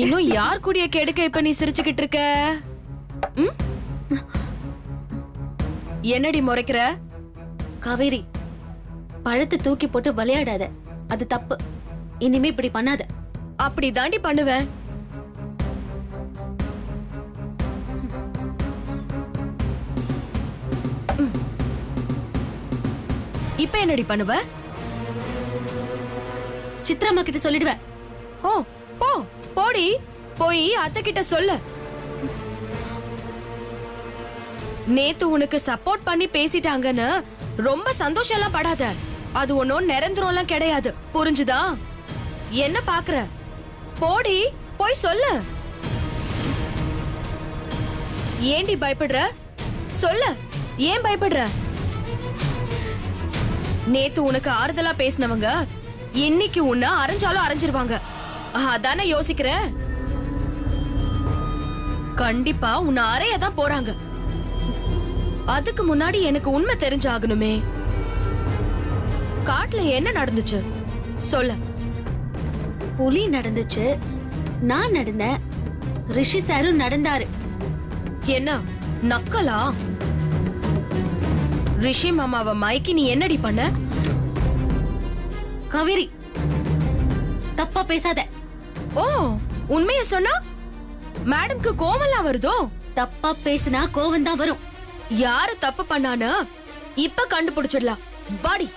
இன்னும் யார் கூடிய கெடுக்க இப்ப நீ சிரிச்சுக்கிட்டு இருக்க? என்னடி முறைக்கிற? காவேரி, பழத்தை தூக்கி போட்டு விளையாடாத, அது தப்பு. இனிமே இப்படி பண்ணாத. அப்படி தாண்டி பண்ணுவேன். இப்ப என்னடி பண்ணுவ? சித்ராமா கிட்ட சொல்லிடுவேன். ஓ போ, போடி, போய் அத்தை கிட்ட சொல்லு. நேத்து உனக்கு சப்போர்ட் பண்ணி பேசிட்டாங்கன்னு ரொம்ப சந்தோஷம் எல்லாம் படாத. அது ஒன்னும் நிரந்தரம் எல்லாம் கிடையாது, புரிஞ்சுதா? என்ன பாக்குற? போடி, போய் சொல்லு. ஏண்டி பயப்படுற? சொல்லு, ஏன் பயப்படுற? நேத்து உனக்கு ஆறுதலா பேசினவங்க இன்னைக்கு உன்ன அரைஞ்சாலும் அரைஞ்சிருவாங்க. அதானே யோசிக்கிற? கண்டிப்பா உன்னை அறையதான் போறாங்க. அதுக்கு முன்னாடி எனக்கு உண்மை தெரிஞ்சாகணுமே. காட்டுல என்ன நடந்துச்சு சொல்ல. புலி நடந்துச்சு, நான் நடந்தேன், ரிஷி சாரும் நடந்தாரு. என்ன நக்கலா? ரிஷி மாமாவை மயக்கி நீ என்னடி பண்ண? காவேரி, தப்பா பேசாத. ஓ, உண்மைய சொன்னா மேடம்க்கு கோவம்லாம் வருதோ? தப்பா பேசினா கோவம் தான் வரும். யாரு தப்பு பண்ணானா இப்ப கண்டுபிடிச்சிடலாம். வாடி.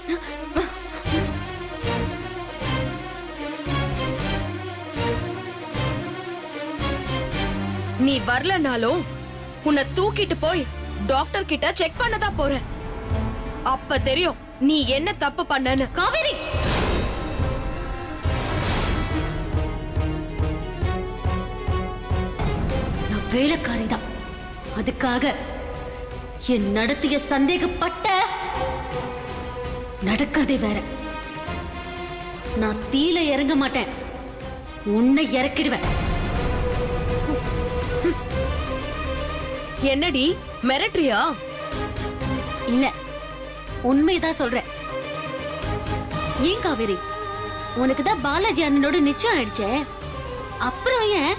நீ வரலனாலும் உன்னை தூக்கிட்டு போய் டாக்டர் கிட்ட செக் பண்ணதான் போற. அப்ப தெரியும் நீ என்ன தப்பு பண்ணன்னு. காவேரி, நான் வேலைக்காரிதான். அதுக்காக என் நடத்திய சந்தேகப்பட்ட நடக்கிறதே வேற. நான் தீல இறங்க மாட்டேன், உன்னை இறக்கிடுவேன். என்னடி மிரட்றியா? இல்ல, உண்மைதான் சொல்றேன். ஏன் காவேரி, உனக்கு தான் பாலாஜி அண்ணனோட நிச்சயம் ஆயிடுச்சே, அப்புறம் ஏன்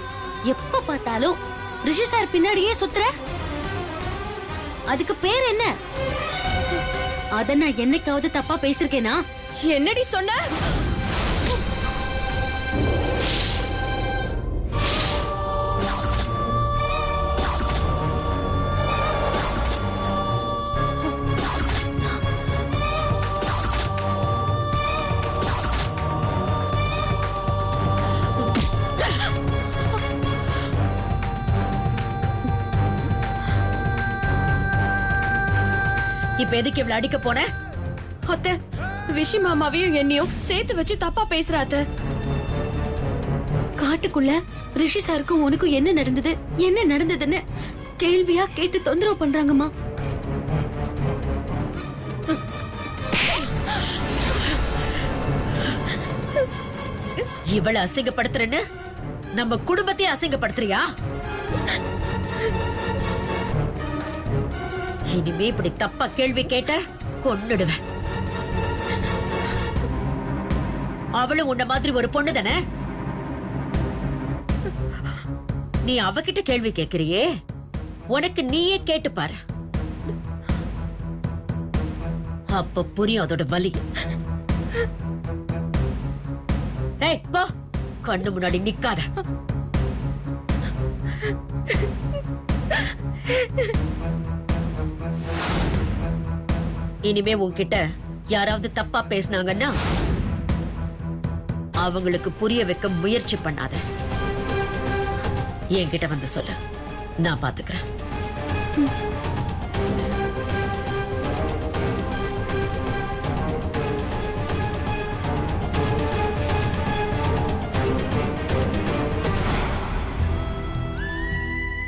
எப்ப பார்த்தாலும் ரிஷி சார் பின்னாடியே சுத்துற? அதுக்கு பேர் என்ன? அத நான் என்னைக்காவது தப்பா பேசிருக்கேனா? என்னடி சொன்ன? இப்ப எதுக்கு இவ்வளவு அடிக்க போன? அத்தை, ரிஷி மாமாவையும் என்னையும் சேர்த்து வச்சு தப்பா பேசுறாத்த. காட்டுக்குள்ள ரிஷி சாருக்கும் உனக்கும் என்ன நடந்தது, என்ன நடந்ததுன்னு கேள்வியா கேட்டு தொந்தரவு பண்றாங்கம்மா. இவளை அசிங்கப்படுத்துறன்னு நம்ம குடும்பத்தையே அசிங்கப்படுத்துறியா? இனிமே இப்படி தப்பா கேள்வி கேட்ட கொன்னுடுவேன். அவளும் உன்ன மாதிரி ஒரு பொண்ணு தானே? நீ அவகிட்ட கேள்வி கேக்குறியே, உனக்கு நீயே கேட்டு பாரு, அப்ப புரியும் அதோட வலி. ஏய் போ, கண்ணு முன்னாடி நிக்காத. இனிமே உன்கிட்ட யாராவது தப்பா பேசினாங்கன்னா அவங்களுக்கு புரிய வைக்க முயற்சி பண்ணாத. என்கிட்ட வந்து சொல்லு, நான் பாத்துக்கிறேன்.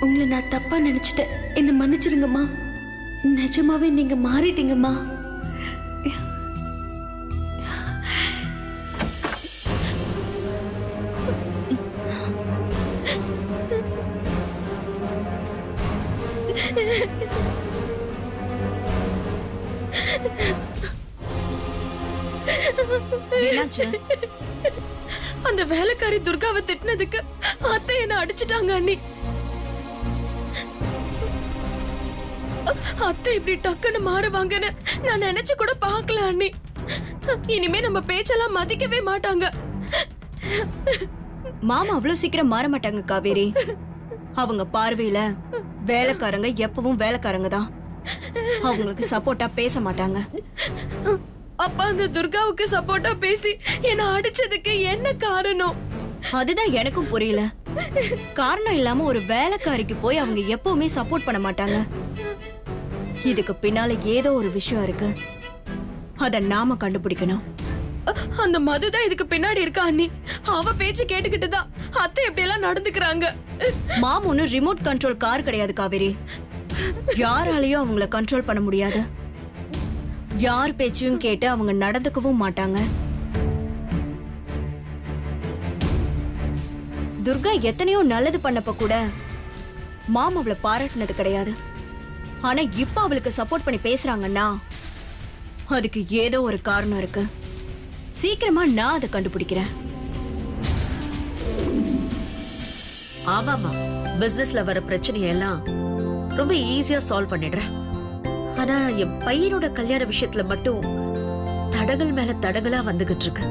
உங்களை நான் தப்பா நினைச்சிட்டேன், என்ன மன்னிச்சிருங்கம்மா. நிஜமாவே நீங்க மாறிட்டீங்கம்மா. என்னாச்சு? அந்த வேலைக்காரி துர்காவை திட்டினதுக்கு அத்தை என்ன அடிச்சிட்டாங்க அண்ணி. அத்தை இப்படி டக்குன்னு மாறுவாங்கன்னு நான் நினைச்சு கூட பார்க்கல அண்ணி. இனிமே நம்ம பேச்செல்லாம் மதிக்கவே மாட்டாங்க. மாமா அவ்வளவு சீக்கிரம் மாற மாட்டாங்க காவேரி. அவங்க பார்வையில வேலைக்காரங்க எப்பவும் வேலைக்காரங்க தான். அவங்களுக்கு சப்போர்ட்டா பேச மாட்டாங்க. அப்பா அந்த துர்காவுக்கு சப்போர்ட்டா பேசி என்ன அடிச்சதுக்கு என்ன காரணம்? அதுதான் எனக்கும் புரியல. காரணம் இல்லாம ஒரு வேலைக்காரிக்கு போய் அவங்க எப்பவுமே சப்போர்ட் பண்ண மாட்டாங்க. இதுக்கு பின்னால ஏதோ ஒரு விஷயம் இருக்கு. அத நாம கண்டுபிடிக்கணும். அந்த மதுதான் இதுக்கு பின்னாடி இருக்கா அண்ணி. அவ பேச்சு கேட்டுக்கிட்டுதான் அத்தை எப்படி எல்லாம் நடந்துக்கிறாங்க. மாம் ஒன்னும் ரிமோட் கண்ட்ரோல் கார் கிடையாது காவேரி. யாராலையும் அவங்கள கண்ட்ரோல் பண்ண முடியாது. யார் பேச்சையும் கேட்டு அவங்க நடந்துக்கவும் மாட்டாங்க. துர்கா எத்தனையோ நல்லது பண்ணப்ப கூட மாம் அவளை பாராட்டினது கிடையாது. ஆனா இப்ப அவளுக்கு சப்போர்ட் பண்ணி பேசுறாங்கன்னா அதுக்கு ஏதோ ஒரு காரணம் இருக்கு. சீக்கிரமா நான் அதை கண்டுபிடிக்கிறேன். ஆமாமா, பிசினஸ்ல வர பிரச்சனையெல்லாம் ரொம்ப ஈஸியா சால்வ் பண்ணிடுறேன். ஆனா என் பையனோட கல்யாண விஷயத்துல மட்டும் தடங்கள் மேல தடங்களா வந்துகிட்டு இருக்கு.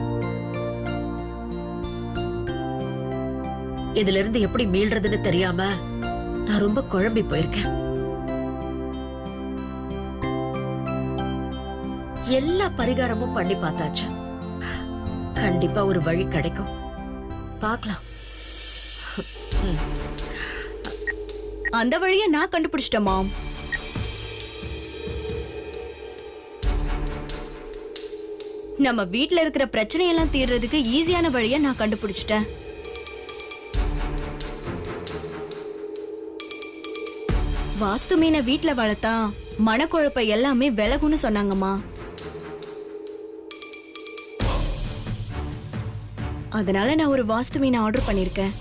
இதுல இருந்து எப்படி மீள்றதுன்னு தெரியாம நான் ரொம்ப குழம்பி போயிருக்கேன். எல்லா பரிகாரமும் பண்ணி பார்த்தாச்சு. கண்டிப்பா ஒரு வழி கிடைக்கும். பார்க்கலாம். அந்த வழியை நான் கண்டுபிடிச்சிட்டேன் மாம். நம்ம வீட்ல இருக்கிற பிரச்சனையெல்லாம் தீர்றதுக்கு ஈஸியான வழியை நான் கண்டுபிடிச்சிட்டேன். வாஸ்து மீனை வீட்ல வளர்த்தா மனக்குழப்ப எல்லாமே விலகுன்னு சொன்னாங்கம்மா. அதனால நான் ஒரு வாஸ்து மீனை ஆர்டர் பண்ணிருக்கேன்.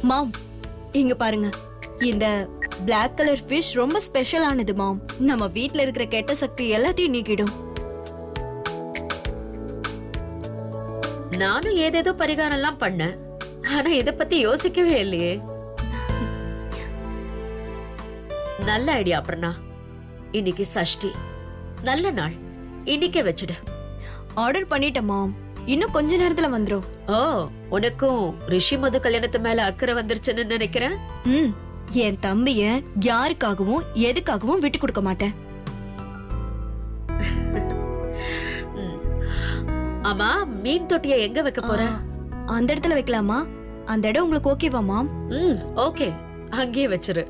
மாம் இங்க பாருங்க, இந்த Black கலர் ஃபிஷ் ரொம்ப ஸ்பெஷலானது மாம். நம்ம வீட்ல இருக்கிற கெட்ட சக்தி எல்லாத்தையும் நீக்கிடும். நானும் ஏதேதோ பரிகாரம் எல்லாம் பண்ணேன். ஆனா இத பத்தி யோசிக்கவே இல்லையே. நல்ல ஐடியா அபர்ணா. இன்னைக்கு சஷ்டி, நல்ல நாள். இன்னைக்கே வச்சுடு. ஆர்டர் பண்ணிட்டேன் மாம். இன்னும் கொஞ்ச நேரத்துல வந்துரும். ஓ, உனக்கும் ரிஷி மது கல்யாணத்து மேல அக்கறை வந்துருச்சுன்னு நினைக்கிறேன். என் தம்பிய யாருக்காகவும் எதுக்காகவும் விட்டு கொடுக்க மாட்டேன். ஆமா, மீன் தொட்டிய எங்க வைக்க போற? அந்த இடத்துல வைக்கலாமா? அந்த இடம் உங்களுக்கு ஓகேவா மாம்? ஓகே, அங்கேயே வச்சிரு.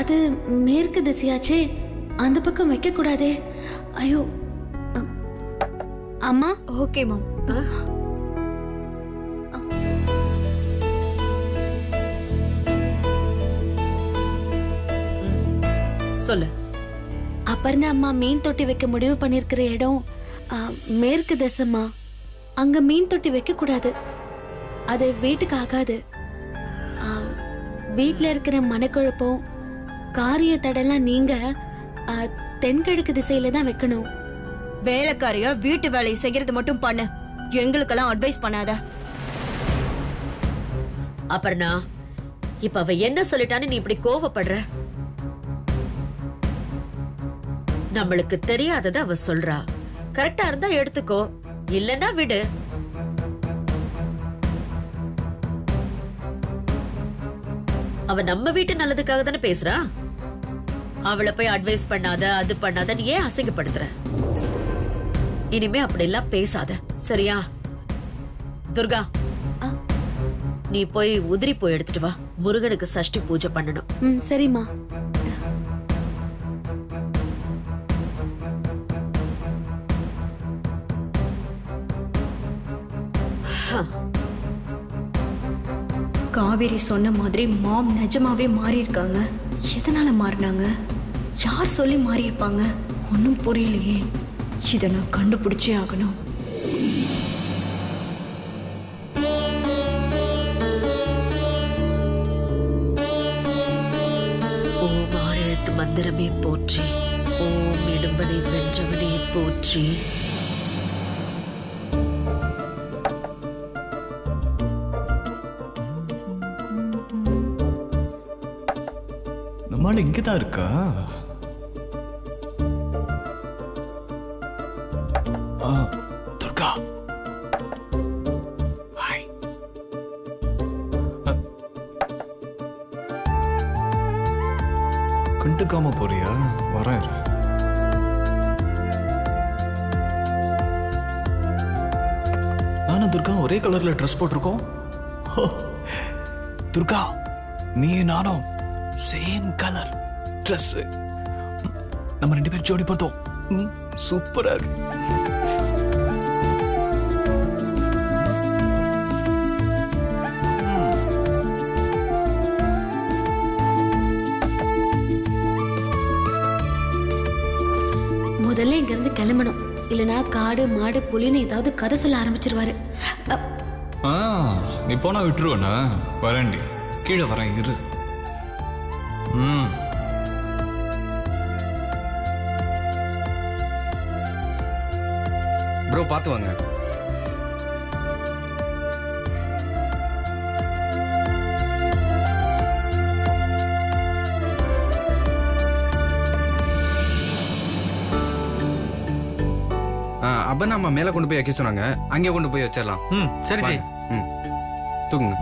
அது மேற்கு திசையாச்சே, அந்த பக்கம் வைக்க கூடாதே. ஐயோ அம்மா. ஓகே மாம். சொல்லு. அபர்ணா அம்மா மீன் தொட்டி வைக்க முடிவு பண்ணிருக்கிற இடம் மேற்கு திசைமா. அங்க மீன் தொட்டி வைக்க கூடாது. அது வீட்டுக்கு ஆகாது. வீட்டுல இருக்கிற மனக்குழப்பம், காரிய தடெல்லாம் நீங்க தென்கிழக்கு திசையில தான் வைக்கணும். வேலைக்காரியா வீட்டு வேலையை செய்யறது மட்டும் பண்ணு. எங்களுக்கெல்லாம் அட்வைஸ் பண்ணாத. அபர்ணா, இப்ப அவ என்ன சொல்லிட்டான்னு நீ இப்படி கோவப்படுற? நம்மளுக்கு தெரியாதத அவ சொல்றா. கரெக்டா இருந்தா எடுத்துக்கோ, இல்லன்னா விடு. அவ நம்ம வீட்டு நல்லதுக்காக தானே பேசுறா. அவளை போய் அட்வைஸ் பண்ணாத, அது பண்ணாத, நீ ஏன் அசிங்கப்படுத்துற? இனிமே அப்படி எல்லாம் பேசாத, சரியா? துர்கா, நீ போய் உதிரி போய் எடுத்துட்டு வா. முருகனுக்கு சஷ்டி பூஜை பண்ணணும். சரிம்மா. காவேரி சொன்ன மாதிரி மாம் நிஜமாவே மாறி இருக்காங்க. எதனால மாறினாங்க? யார் சொல்லி மாறி இருப்பாங்க? ஒன்னும் புரியலையே. இதை நான் கண்டுபிடிச்சே ஆகணும். ஓம் ஆறெழுத்து மந்திரமே போற்றி, ஓம் இடும்பனை வென்றவனே போற்றி. நம்மளால இங்கதான் இருக்கா? துர்கா, ஹாய். கண்டுக்காம போறியா? வரேன். நானும் துர்கா ஒரே கலர்ல ட்ரெஸ் போட்டிருக்கோம். துர்கா, நீ நானும் சேம் கலர் ட்ரெஸ். நம்ம 2 பேரும் ஜோடி பார்த்தோம். சூப்பரா இருக்கு. முதல்ல இங்க இருந்து கிளம்பணும், இல்லனா காடு மாடு புலின்னு ஏதாவது கதை சொல்ல ஆரம்பிச்சிருவாரு. நீ போனா விட்டுருவனா? வரேன்டி, கீழே வரேன், இரு. ப்ரோ பார்த்து வாங்க. அப்ப நம்ம மேல கொண்டு போய் வைக்க சொன்னாங்க, அங்கே கொண்டு போய் வச்சிடலாம். சரி ஜி. தூக்குங்க.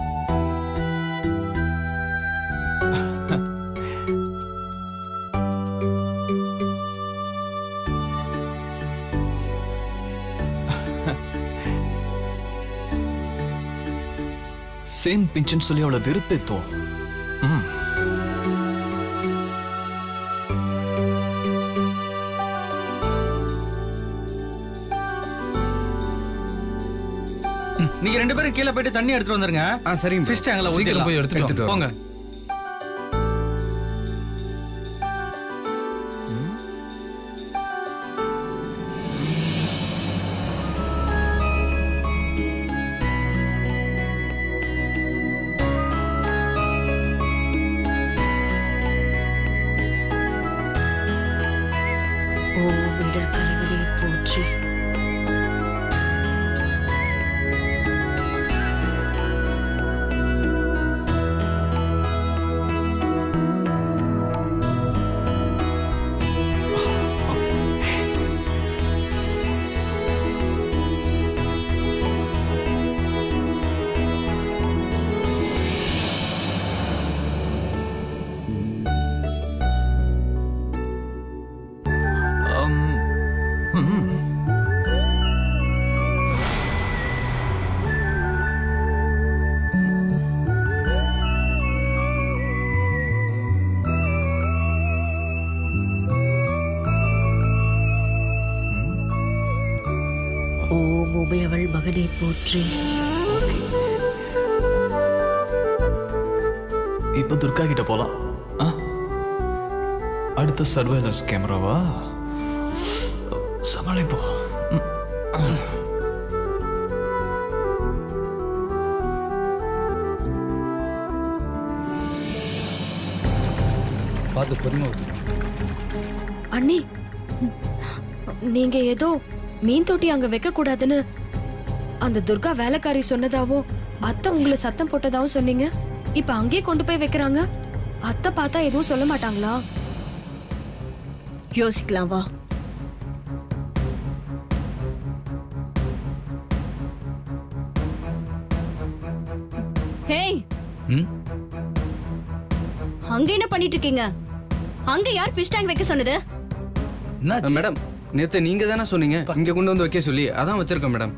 சேம் பிஞ்சுன்னு சொல்லி அவளை வெறுப்பேத்தோம். நீங்க 2 பேரும் கீழே போயிட்டு தண்ணி எடுத்துட்டு வந்துருங்க. சரிங்க. ஃபிஷ் டேங்க்ல ஊத்திடலாம். போய் எடுத்துட்டு போங்க. ஓம் இடர் கலைவனை போற்றி. ஓம் உமையவள் மகனை போற்றி. இப்ப துர்கா கிட்ட போலாம். அடுத்த சர்வேலன்ஸ் கேமராவா? சமாளிப்போ. பார்த்து பொறுமை. அண்ணி, நீங்க ஏதோ மீன் தொட்டி அங்க வைக்க கூடாதுன்னு அந்த துர்கா வேலைக்காரி சொன்னதாவோ, அத்தை உங்களை சத்தம் போட்டதாவும் சொன்னீங்க. இப்ப அங்கேயே கொண்டு போய் வைக்கிறாங்க. அத்தை பார்த்தா எதுவும் சொல்ல மாட்டாங்களா? யோசிக்கலாம் வா. ஹேய், அங்க என்ன பண்ணிட்டு இருக்கீங்க? அங்க யார் ஃபிஷ் டேங்க் வைக்க சொன்னது? மேடம், நேத்து நீங்க தானே சொன்னீங்க இங்க கொண்டு வந்து வைக்க சொல்லி, அதான் வச்சிருக்கோம் மேடம்.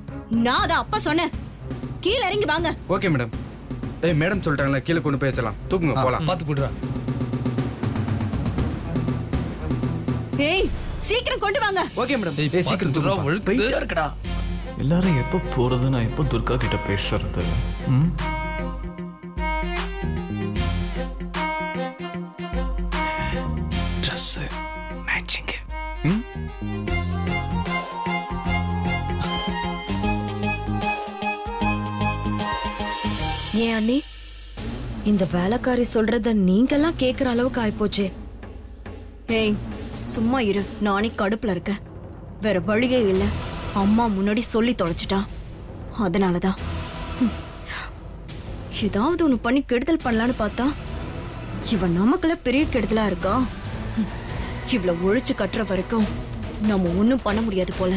நான் அத அப்ப சொன்னேன். கீழ இறங்கி வாங்க. Okay madam. மேடம் சொல்லிட்டாங்களா, கீழே கொண்டு போய் வச்சலாம். தூக்குங்க, போலாம். பார்த்து போடுறா. ஏய், சீக்கிரம் கொண்டு வாங்க. Okay madam. சீக்கிரம் துர்கா போயிட்டே இருக்கடா. எல்லாரும் எப்ப போறது? நான் எப்ப துர்கா கிட்ட பேசுறது? Dress matching. ஏன் அண்ணி, இந்த வேலைக்காரி சொல்றத நீங்கெல்லாம் கேக்குற அளவுக்கு ஆயிப்போச்சே. ஏய், சும்மா இரு. நானே கடுப்புல இருக்கேன். வேற வழியே இல்ல. அம்மா முன்னாடி சொல்லி தொலைச்சிட்டா. அதனாலதான் ஏதாவது ஒண்ணு பண்ணி கெடுதல் பண்ணலான்னு பார்த்தா இவன் நமக்குள்ள பெரிய கெடுதலா இருக்கா. இவ்வளவு ஒழிச்சு கட்டுற வரைக்கும் நம்ம ஒண்ணும் பண்ண முடியாது போல.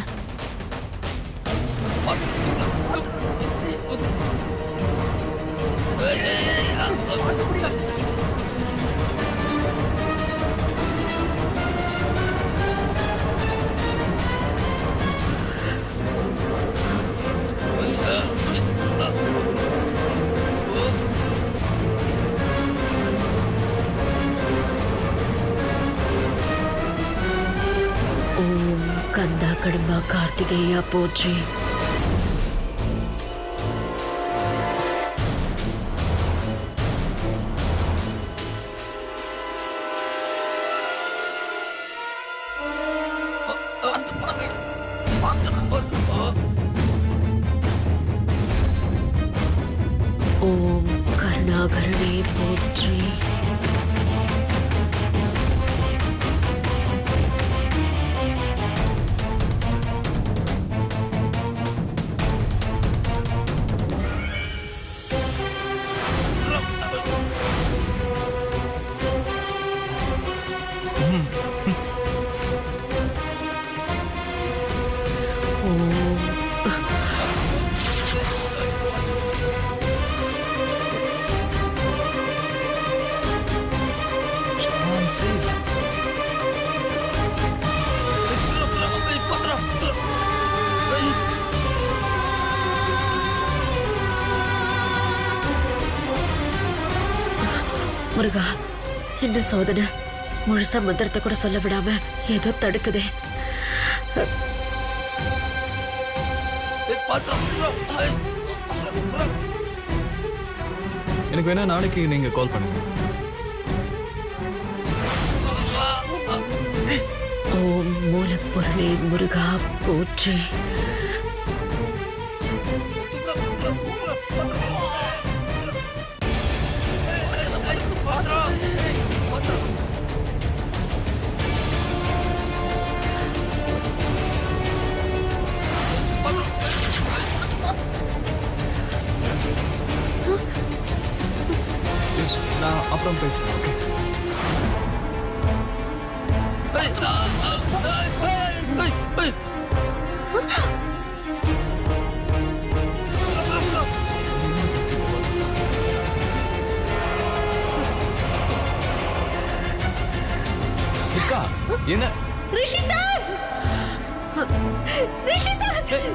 ஓம் கந்தா கடம்பா கார்த்திகேயா போற்றி. ஓம் கருணாகரனே போற்றி. முருகா, என்ன சோதனை? முழுசா மந்திரத்தை கூட சொல்ல விடாம ஏதோ தடுக்குதே. எனக்கு வேணா நாளைக்கு நீங்க கால் பண்ணுங்க. ஓம் மூலப்பொருளே முருகா போற்றி. நான் அப்புறம் பேசுறேன். ஓகே. என்ன ரிஷி சார், ரிஷி சார், ஐயோ